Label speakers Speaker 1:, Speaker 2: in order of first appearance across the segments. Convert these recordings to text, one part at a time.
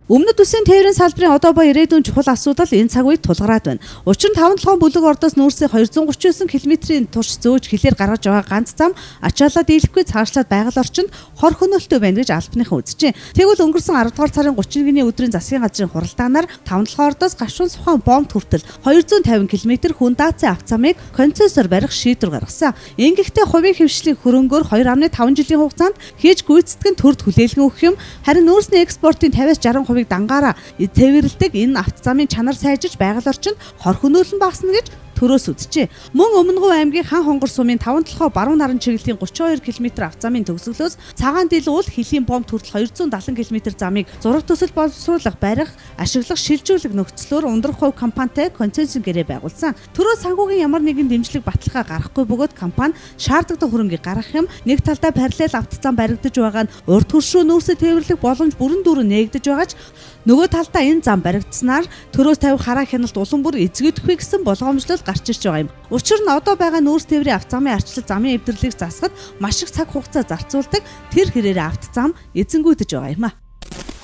Speaker 1: Өмнөд Улсын тээврийн салбарын одоо ба ирээдүйн чухал асуудал энэ цаг үед тулгараад байна. Учир нь 5-7 бүлэг ордоос нүүрсээ 239 км-ийн турш зөөж хилээр гаргаж байгаа ганц зам ачаалаад дийлэхгүй цаашлаад байгаль орчинд хор хөнөөлтөй байна гэж албаныхан үзжээ. Тэгвэл өнгөрсөн 10 дугаар сарын 31-ний өдрийн засгийн газрын хуралдаанаар 5-7 ордоос Гашуун Сухаан бомб хүртэл 250 км хүн даацын автозамыг концессор барих шийдвэр гаргасан. Ингэхдээ хувийн хэмжлэлийн хөрөнгөөр 2.5 жилийн хугацаанд хийж гүйцэтгэн төрд хүлээлгэн өгөх юм. Харин нүүрсний экспортын 50-60% дангаараа тээвэрлдэг энэ автозамын чанар сайжирч байгаль орчинд хор хөнөөлөн багасна гэж төрөөс үзжээ. Мөн Өмнөгов аймгийн Хан хонгор сумын 5-7 баруун наран чиглэлийн 32 км автозамын төгсгөлөөс цагаан дэлгүүл хилийн бомб хүртэл 270 км замыг зураг төсөл боловсруулах, барих, ашиглах, шилжүүлэх нөхцлөөр ундрах хувь компанитай концессийн гэрээ байгуулсан. Төрөө санхүүгийн ямар нэгэн дэмжлэг баталгаа гаргахгүй бөгөөд компани шаардлагатай хөрөнгийг гаргах юм. Нэг талдаа параллел автозам баригдаж байгаа нь урд хөрш рүү нүүрсээ тээвэрлэх боломж бүрэн дүүрэн нээгдэж байгаа ч нөгөө талдаа энэ зам баригдсанаар төрөөс тавих хараа хяналт улам бүр эзэгдэхгүй гэсэн болгоомжлол гарч ирж байгаа юм. Учир нь одоо байгаа нүүрс тээврийн автозамын арчлал замын эвдэрлийг засахад маш их цаг хугацаа зарцуулдаг. Тэр хэрээрээ автозам эзэнгүйдэж байгаа юм а.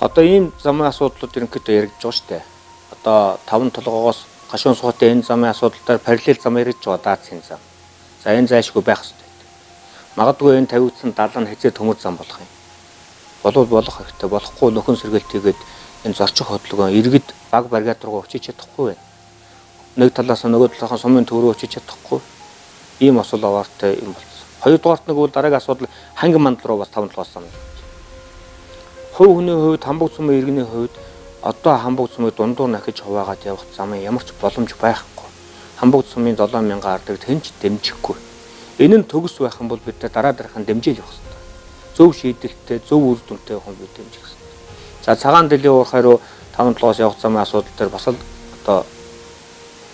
Speaker 2: Одоо ийм замын асуудлууд ерөнхийдөө яригдж байгаа шүү дээ. Одоо 5 толгоогоос Гашуун Сухатай энэ замын асуудал дээр параллел зам яригдж байгаа даацын зам. За энэ зайшгүй байх хэрэгтэй. Магадгүй энэ тавигдсан 70 нь хэзээ төмөр зам болох юм. Болов болох хэрэгтэй. Болохгүй нөхөн сэргэлт хийгээд энэ зорчих хөдөлгөөн иргэд баг баригад руу очиж чадахгүй байна. Нэг талаас нь нөгөө талаас нь сумын төв рүү очиж чадахгүй. Ийм асуул аваартай юм болсон. Хоёрдугаарт нэг бол дараагийн асуудал хангин мандал руу бас 5-7 зам. Хувь хүний хувьд хамбог цумын иргэний хувьд одоо хамбог цумыг дундуур нахиж хуваагаад явах замын ямар ч боломж байхгүй. Хамбог цумын 7000 ардагт хэнч дэмжихгүй. Энэ нь төгс байх юм бол бид дараа дараахан дэмжээл явах хэрэгтэй. Зөв шийдэлтэй, зөв үр дүнтэй хүн бид дэмжих хэрэгтэй. За цагаан дэлхийн уурхай руу 5-7-оос явах замын асуудал дээр бас л одоо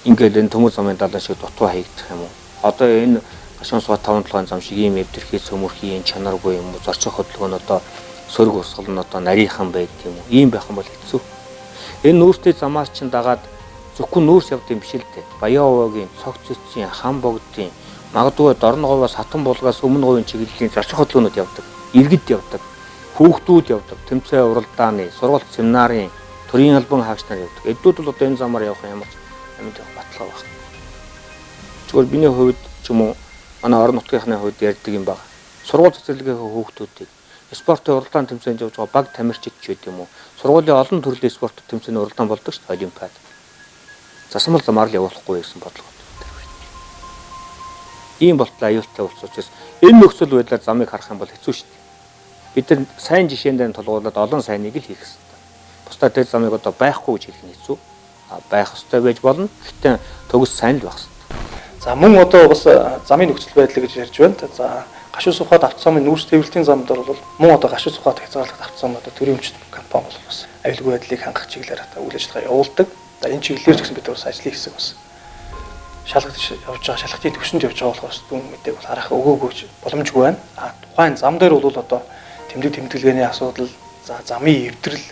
Speaker 2: ингээл энэ төмөр замын далайн шиг дутуу хаягдах юм уу? Одоо энэ Гашуун Сухат 5-7 зам шиг ийм эвдэрхий цөмөрхий энэ чанаргүй юм уу? Зорчих хөдөлгөөн одоо сөрөг урсгал нь одоо нарийнхан байдаг юм уу? Ийм байх юм бол хэцүү. Энэ нүүрстэй замаас чинь дагаад зөвхөн нүүрс явд юм биш л дээ. Баян-Овоогийн, Цогц цэцгийн, Хан богдын, магадгүй Дорноговоос Хатан булгаас өмнө говийн чиглэлийн зорчих хөдөлгөөнүүд явдаг. Иргэд явдаг. Хүүхдүүд явдаг. Тэмцээн уралдааны, сургалт семинарын, төрийн албан хаагч нар явдаг. Эднүүд бол одоо энэ замаар явах юм ямар ч амьд явах баталгаа байна. Зүгээр миний хувьд ч юм уу манай орон нутгийнхны хувьд ярьдаг юм байна. Сургууль цэцэрлэгийн хүүхдүүдийг спортын уралдаан тэмцээнд явж байгаа баг тамирчид ч гэдэг юм уу. Сургуулийн олон төрлийн спорт тэмцээний уралдаан болдог шүү дээ, олимпиад. Засмал замаар л явуулахгүй гэсэн бодлого. Ийм болтлоо аюултай болсон учраас энэ нөхцөл байдлаар замыг харах юм бол хэцүү шүү дээ. Бид нар сайн жишээндээ тулгуурлаад олон сайныг л хийх хэрэгтэй. Бусдад тэр замыг одоо байхгүй гэж хэлэх нь хэцүү. Байх ёстой байж болно. Гэхдээ төгс сайн л байх хэрэгтэй.
Speaker 3: За мөн одоо бас замын нөхцөл байдал гэж ярьж байна. За Гашуун Сухат автозамын нүүрс тээвэрлэлийн замд бол мөн одоо Гашуун Сухат хязгаарлалт автозам одоо төрийн өмчт компани бол бас аюулгүй байдлыг хангах чиглэлээр үйл ажиллагаа явуулдаг. За энэ чиглэлээр ч гэсэн бид бас ажлын хэсэг бас шалгаж явж байгаа, шалгалтын төвшөнд явж байгаа болохоос дүн мэдээг бол харах өгөөгүй боломжгүй байна. Тухайн зам дээр бол одоо тэмдэг тэмдэглэгээний асуудал, за замын эвдрэл,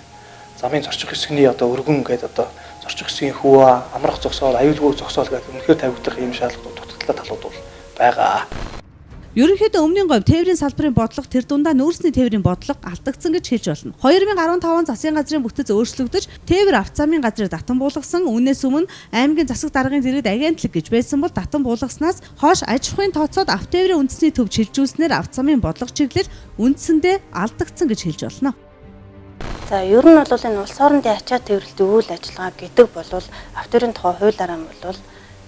Speaker 3: замын зорчих хэсгийн одоо өргөн гэдэг одоо зорчих хэсгийн хөвөө, амрах зогсоол, аюулгүй зогсоол гэдэг үнэхээр тавигдах ийм шаардлагууд дутагдaltaй талууд бол байгаа.
Speaker 1: Ерөнхийдөө өмнгийн говь тээврийн салбарын бодлого тэр дундаа нүүрсний тээврийн бодлого алдагдсан гэж хэлж болно. 2015 засгийн газрын бүтэц өөрчлөгдөж тээвэр автозамын газрыг татан буулгасан. Үүнээс өмнө аймгийн засаг даргын дэргэд агентлаг гэж байсан бол татан буулгаснаас хойш аж ахуйн тооцоод автотээврийн үндэсний төв шилжүүлснээр автозамын бодлого чиглэл үндсэндээ алдагдсан гэж хэлж болно.
Speaker 4: За ер нь бол энэ улс орондын ачаа тээвэрлэлтийн үйл ажиллагаа гэдэг бол автотээврийн тухай хуулиараа бол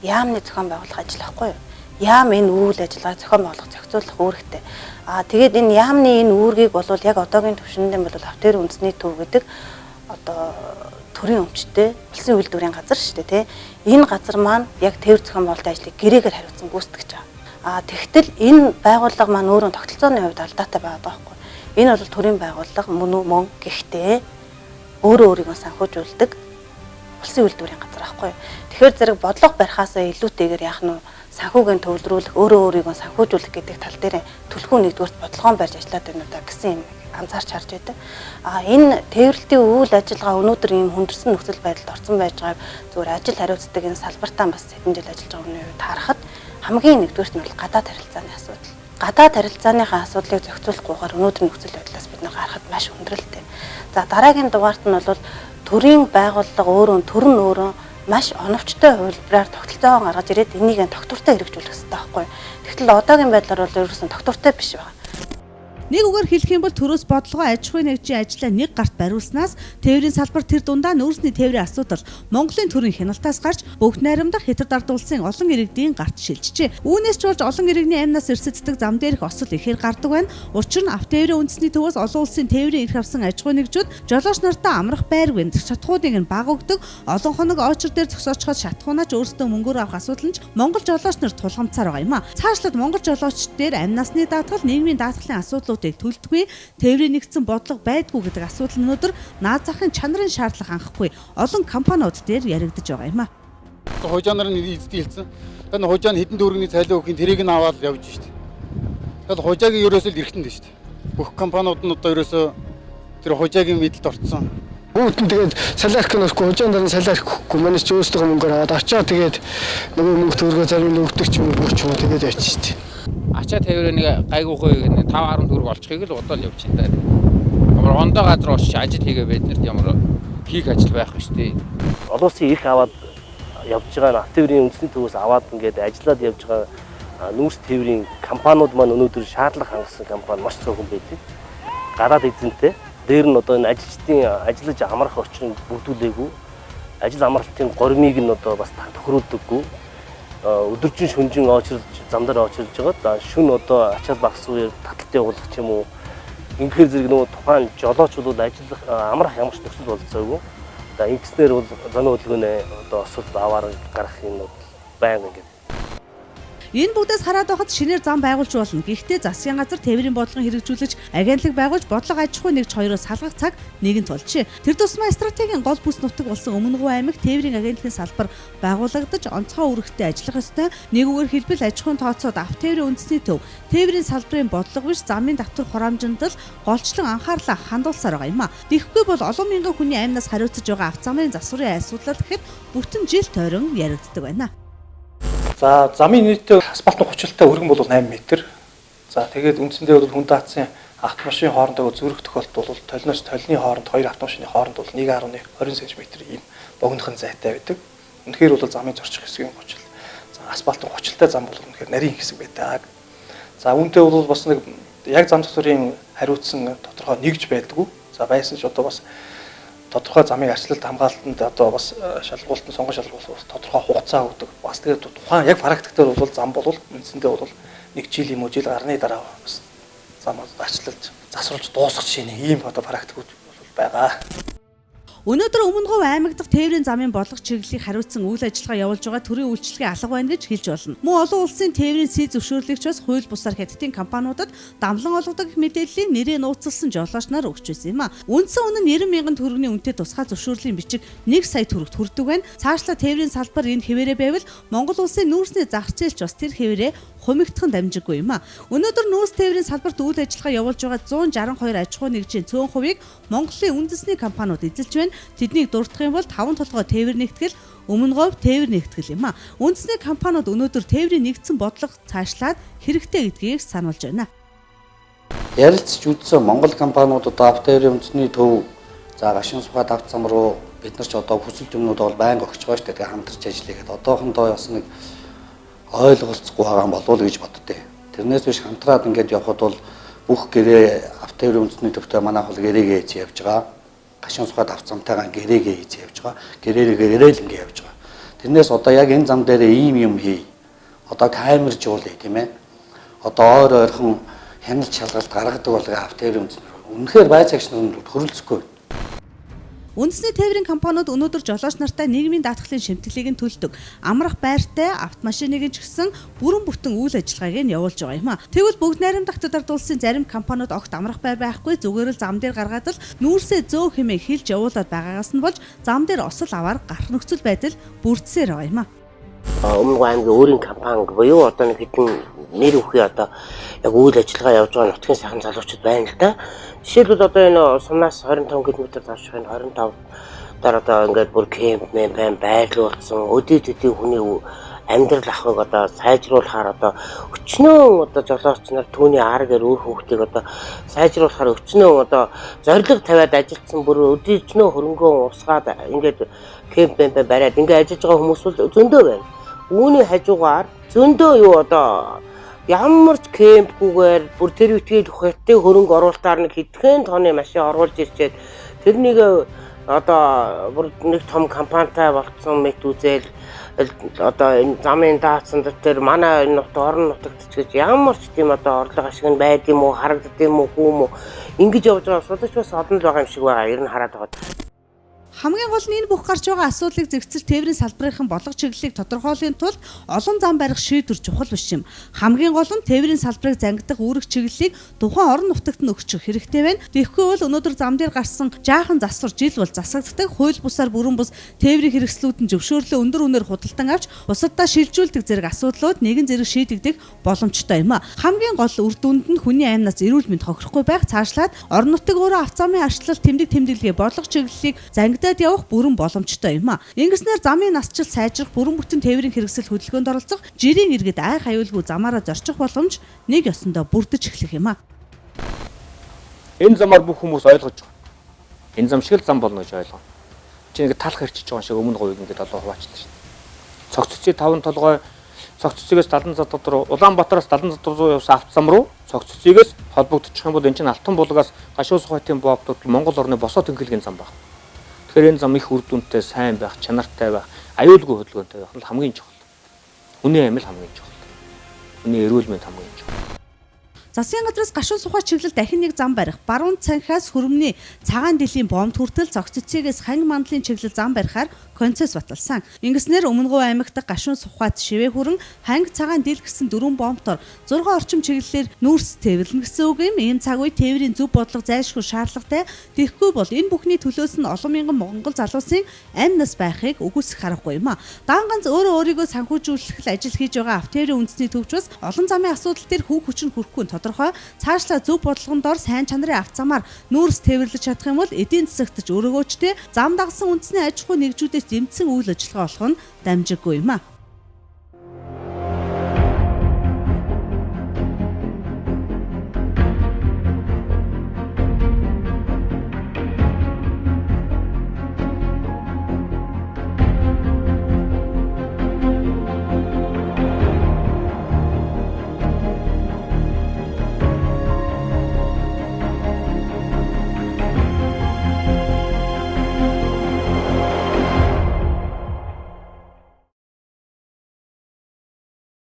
Speaker 4: яамны зохион байгуулах ажил байхгүй юу? Яам энэ үйл ажиллагааг зохион байгуулах, зохицуулах үүрэгтэй. Тэгээд энэ яамны энэ үүргийг бол яг одоогийн түвшиндээ бол автотээврийн үндэсний төв гэдэг одоо төрийн өмчтэй улсын үйлдвэрийн газар шүү дээ, тий. Энэ газар маань яг тээвэр зохион байгуулалтын ажлыг гэрээгээр хариуцсан гүйцэтгэж байгаа. Тэгтэл энэ байгууллага маань өөрөө тогтолцооны хувьд алдаатай байгаа байхгүй. Энэ бол төрийн байгууллага мөн гэхдээ өөрөө өөрийгөө санхүүжүүлдэг улсын үйлдвэрийн газар байхгүй. Тэгэхээр зэрэг бодлого барихаасаа илүүтэйгээр яах нь санхүүгийн төвлөрүүлэх, өөрөө өөрийгөө санхүүжүүлэх гэдэг тал дээр түлхүү нэгдүгээрт бодлогоон барьж ажиллаад байна удаа гэсэн юм анзаарч харж байдаг. Энэ тээвэрлэлтийн үйл ажиллагаа өнөөдөр ийм хүндэрсэн нөхцөл байдалд орсон байж байгааг зүгээр ажил хариуцдаг энэ салбартаа бас хэдэн жил ажиллаж байгаа хүний хувьд харахад хамгийн нэгдүгээрт нь бол гадаад харилцааны асуудал. гадаад харилцааныхаа асуудлыг зохицуулахгүйгээр өнөөдрийн нөхцөл байдлаас бид гарахад маш хүндрэлтэй. За дараагийн дугаарт нь бол төрийн байгууллага өөрөө төр нь өөрөө маш оновчтой хувилбараар тогтолцоогоо гаргаж ирээд энийг тогтвортой хэрэгжүүлэх хэрэгтэй байхгүй. Тэгтэл одоогийн байдлаар бол ерөөсөн тогтвортой биш байна.
Speaker 1: Нэг үгээр хэлэх юм бол төрөөс бодлогоо аж ахуйн нэгжийн ажлаа нэг гарт бариулснаас тээврийн салбар тэр дундаа нүүрсний тээврийн асуудал Монголын төрийн хяналтаас гарч бүгд найрамдах Хятад ард улсын олон иргэдийн гарт шилжжээ. Үүнээс ч болж олон иргэний амнаас эрсэцдэг зам дээрх осол ихээр гардаг байна. Учир нь автоэврийн үндэсний төвөөс олон улсын тээврийн ирэх авсан аж ахуйн нэгжүүд жолооч нартаа амрах байргүй шатхуудыг нь бага өгдөг. Олон хоног очир дээр зогсоочход шатхуунаач өөрсдөө мөнгөөр авах асуудал нь Монгол жолооч нар тулгамцаар байгаа юм а. Цаашлаад Монгол жолоочд дээр амь насны даатгал, нийгмийн даатгалын асуудлуудыг төлдөггүй, тээврийн нэгдсэн бодлого байдгүй гэдэг асуудал нь өнөөдөр наад захын чанарын шаардлага хангахгүй олон компаниуд дээр яригдж байгаа юм а.
Speaker 5: Хожаа нар нь эзэлсэн. Тэр хожаа нь хэдэн төгрөгийн цалин өгөхийн тэрийг нь аваад явж штт. Тэгэхээр хожаагийн ерөөсөө л эргэтэн дээ штт. Бүх компаниуд нь одоо ерөөсөө тэр хожаагийн мэдлэлд орцсон.
Speaker 6: Бүгд нь тэгээд салиарх гэнэхгүй хожаан дараа салиарх гэхгүй манайс ч өөрсдөө мөнгөөр аваад очоо тэгээд нөгөө мөнгө төгрөгөө зарим нь өгдөг ч юм уу ч юм уу тэгээд очиж штт.
Speaker 7: Ачаа тээврийн гайгуугүй 5-10 төгрөг олчихыг л удаа л явж байна. Ямар ондоо газар очиж ажил хийгээ биднэрт ямар хийх ажил байх вэ штэ.
Speaker 8: Олон улсын ирэх аваад явж байгаа автоэврийн үндэсний төвөөс аваад ингээд ажиллаад явж байгаа нүүрс тээврийн компаниуд маань өнөөдөр шаардлага хангасан компани маш цөөхөн байдаг. Гараад эзэнтэй. Дээр нь одоо энэ ажилчдын ажиллаж амрах орчин бүрдүүлээгүй. Ажил амралтын гормыг нь одоо бас тохируулдаггүй. Өдөржин шүнжин очирж зам дээр очирж байгаа. Шүн одоо ачаал багс үеэр таталт явуулах ч юм уу. Ингээр зэрэг нөгөө тухайн жолоочдод ажиллах амрах ямар ч нөхцөл болцоогүй. За ингэснээр бол зоны хөдөлгөөний одоо осол аваар гарах юм бол байнга ингээд.
Speaker 1: Энэ бүгдээс хараад байхад шинээр зам байгуулж болно. Гэхдээ засгийн газар тээврийн бодлогын хэрэгжүүлж агентлаг байгуулж бодлого аж ахуй нэгж хоёроос салгах цаг нэгэнт болжээ. Тэр тусмаа стратегийн гол бүс нутаг болсон Өмнөгов аймаг тээврийн агентлагийн салбар байгуулагдаж онцгой үүрэгтэй ажиллах ёстой. Нэг үгээр хэлбэл аж ахуйн тооцоод автоэврийн үндэсний төв тээврийн салбарын бодлого биш замын давтар хураамжинд л голчлон анхаарлаа хандуулсаар байгаа юм а. Тэгэхгүй бол олон мянган хүний амнаас хариуцж байгаа автозамын засварын асуудлаа гэхэд бүтэн жил тойрон яригддаг байна.
Speaker 3: За замын нийтээ асфальтын хүчилтэй өргөн бол 8 м. За тэгээд үндсэндээ бол хүн даацсан автомашины хоорондоо зүрх тохиолдолд бол толиноос толины хооронд хоёр автомашины хооронд бол 1.20 см ийм богинохон зайтай байдаг. Үнэхээр бол замын зорчих хэсгийн хүчил. За асфальтын хүчилтэй зам бол үнэхээр нарийн хэсэг байдаг. За үүнтэй бол бас нэг яг зам засварын хариуцсан тодорхой нэгж байдгүй. За байсан ч одоо бас тодорхой замын арчлалт хамгаалтанд одоо бас шалгуулт нь сонгон шалгуулт бас тодорхой хугацаа өгдөг. Бас тэгээд тухайн яг практиктээр бол зам бол үндсэндээ бол 1 жил юм уу жил гарны дараа бас зам арчлалт засварлж дуусах жишээ нэг ийм одоо практикууд бол байгаа.
Speaker 1: Өнөөдөр Өмнөгов аймаг дахь тээврийн замын бодлого чиглэлийг хариуцсан үйл ажиллагаа явуулж байгаа төрийн үйлчлэгээ алга байна гэж хэлж болно. Мөн олон улсын тээврийн сий зөвшөөрлөгч бас хууль бусаар хятадын компаниудад дамлан олгодог мэдээллийн нэрээ нууцлсан жолооч нар өгч байсан юм а. Үндсэн үнэ нь 90 мянган төгрөгийн үнэтэй тусгай зөвшөөрлийн бичиг 1 сая төгрөгт хүрдэг байна. Цаашлаа тээврийн салбар энэ хэвээрээ байвал Монгол улсын нүүрсний зах зээлч бас тэр хэвээрээ хумигдхан дамжиггүй юм а. Өнөөдөр нүүрс тээврийн салбарт үйл ажиллагаа явуулж байгаа 162 аж ахуй нэгжийн цөөн хувийг Монголын үндэсний компаниуд эзэлж байна. Тэднийг дурдах юм бол 5 толгой тээвэр нэгтгэл, Өмнөгов тээвэр нэгтгэл юм а. Үндэсний компаниуд өнөөдөр тээврийн нэгдсэн бодлого цаашлаад хэрэгтэй гэдгийг сануулж байна.
Speaker 9: Ярилцж үзсэн Монгол компаниуд одоо автоэврийн үндэсний төв за гашуун сухад автозам руу бид нар ч одоо хүсэлт юмнууд бол байнга өгч байгаа шүү дээ. Тэгээ хамтарч ажиллагээд одоохондоо бас нэг ойлголцохгүй байгаа юм болов уу гэж боддөө. Тэрнээс биш хамтраад ингээд явхад бол бүх гэрээ автоэврийн үндэсний төвтэй манайх бол гэрээгээ хийж явж байгаа. Гашуун сухад автозамтайгаа гэрээгээ хийж явж байгаа. Гэрээгээ л ингээд явж байгаа. Тэрнээс одоо яг энэ зам дээр ийм юм хий. Одоо камер жуулъя тийм ээ. Одоо ойрхон хяналт шалгалт гаргадаг болгоо автоэврийн үнэхээр байцаагч нар хөрөлцөхгүй.
Speaker 1: Үндэсний тээврийн компаниуд өнөөдөр жолооч нартай нийгмийн даатгалын шимтгэлийг нь төлдөг. Амрах байртай автомашиныг ч гэсэн бүрэн бүтэн үйл ажиллагааг нь явуулж байгаа юм а. Тэгвэл бүгд найрамдах Хятад ард улсын зарим компаниуд огт амрах байр байхгүй зүгээр л зам дээр гаргаад л нүүрсээ зөө хэмээн хэлж явуулаад байгаагаас нь болж зам дээр осол аваар гарах нөхцөл байдал бүрдсээр байгаа юм а.
Speaker 8: Өмнөгов аймгийн өөрийн компани буюу одоо нэг хэдэн нэр өхий одоо яг үйл ажиллагаа явж байгаа нутгийн сайхан залуучууд байна л да. Жишээлбэл одоо энэ сумнаас 25 км тавьчих энэ 25 дараа одоо ингээд бүр кемп байна байрлуулсан өдөө төдий хүний
Speaker 10: амьдрал ахыг одоо сайжруулахаар одоо өчнөө одоо жолооч нар түүний ар гэр өөр хүүхдийг одоо сайжруулахаар өчнөө одоо зориг тавиад ажилтсан бүр өдөржнөө хөрөнгөө усгаад ингээд кемп бариад ингээд ажиллаж байгаа хүмүүс бол зөндөө байна. Үүний хажуугаар зөндөө юу одоо ямар ч кемпгүйгээр бүр тэр үтгэл ухаалтай хөрөнгө оруулалтаар нэг хэдхэн тонны машин оруулж ирчээд тэрнийг одоо бүр нэг том компанитай болцсон мэт үзэл одоо энэ замын даацсан дээр манай энэ орон нутагт ч гэж ямар ч тийм одоо орлого ашиг нь байд юм уу харагдд юм уу хүү мө ингэж явж байгаа судалж бас олон л байгаа юм шиг байгаа ер нь хараад байгаа.
Speaker 1: Хамгийн гол нь энэ бүх гарч байгаа асуудлыг зэгцэж тээврийн салбарын бодлого чиглэлийг тодорхойлохын тулд олон зам барих шийдвэр чухал биш юм. Хамгийн гол нь тээврийн салбарыг зангидах үүрэг чиглэлийг тухайн орон нутагт нь өгчих хэрэгтэй байна. Тэгэхгүй бол өнөөдөр зам дээр гарсан жаахан засвар жил бол засагддаг хууль бусаар бүрэн бус тээврийн хэрэгслүүд нь зөвшөөрлөө өндөр үнээр худалдан авч бусаддаа шилжүүлдэг зэрэг асуудлууд нэгэн зэрэг шийдэгдэх боломжтой юм а. Хамгийн гол үр дүнд нь хүний аймнаас эрүүл мэнд хохирохгүй байх цаашлаад орон нутаг өөрөө автозамын арчлал тэмдэг тэмдэглэгээ бодлого чиглэлийг зангидаад явах бүрэн боломжтой юм а. Ингэснээр замын насжилт сайжрах, бүрэн бүтэн тээврийн хэрэгсэл хөдөлгөөнд оролцох, жирийн иргэд ай хаюулгүй замаараа зорчих боломж нэг ёсондоо бүрдэж эхлэх юм а.
Speaker 2: Энэ замаар бүх хүмүүс ойлгож байгаа. Энэ зам шиг л зам болно гэж ойлгоо. Чи ингэ талах хэрчиж байгаа шиг өмнө говийг ингэ 7 хуваачдаг шин. Цогццгийн 5 толгой цогццгээс 70 зам дотор Улаанбаатараас 70 зам руу явсан автозам руу цогццгээс холбогдчих юм бол энэ чинь Алтан булгаас Гашуун Сухатын бовдод Монгол орны босоо тэнхилгийн зам байна. Тэгэхээр энэ зам их үр дүнтэй, сайн байх, чанартай байх, аюулгүй хөдөлгөөнтэй байх нь хамгийн чухал. Хүний амил хамгийн чухал. Хүний эрүүл мэнд хамгийн чухал.
Speaker 1: Засгийн газраас Гашуун Сухай чиглэл дахин нэг зам барих, баруун цанхаас Хөрмний цагаан дилийн бомб хүртэл цогццгээс Ханги мандлын чиглэл зам барихаар концесс баталсан. Ингэснээр Өмнөгов аймагт Гашуун Сухайд шивээ хүрэн Ханги цагаан дил гэсэн 4 бомбтор 6 орчим чиглэлээр нүүрс тээвэрлэн гэсэн үг юм. Энэ цаг үе тээврийн зөв бодлого зайлшгүй шаардлагатай. Тэгэхгүй бол энэ бүхний төлөөс нь олон мянган монгол залуусын амь нас байхыг үгүйсэх аргагүй юм а. Даан ганц өөрийгөө санхүүжүүлэх ажил хийж байгаа автоэрийн үндэсний төвч бас олон замын асуудал дээр хүүг хүчин хүрхгүй тодорхой цаашлаа зөв бодлогондор сайн чанарын автозамаар нүүрс тээвэрлэж чадах юм бол эдийн засагтч өрөөгөөчтэй зам дагсан үндэсний аж ахуй нэгжүүдэд дэмжсэн үйл ажиллагаа болох нь дамжиггүй юм а.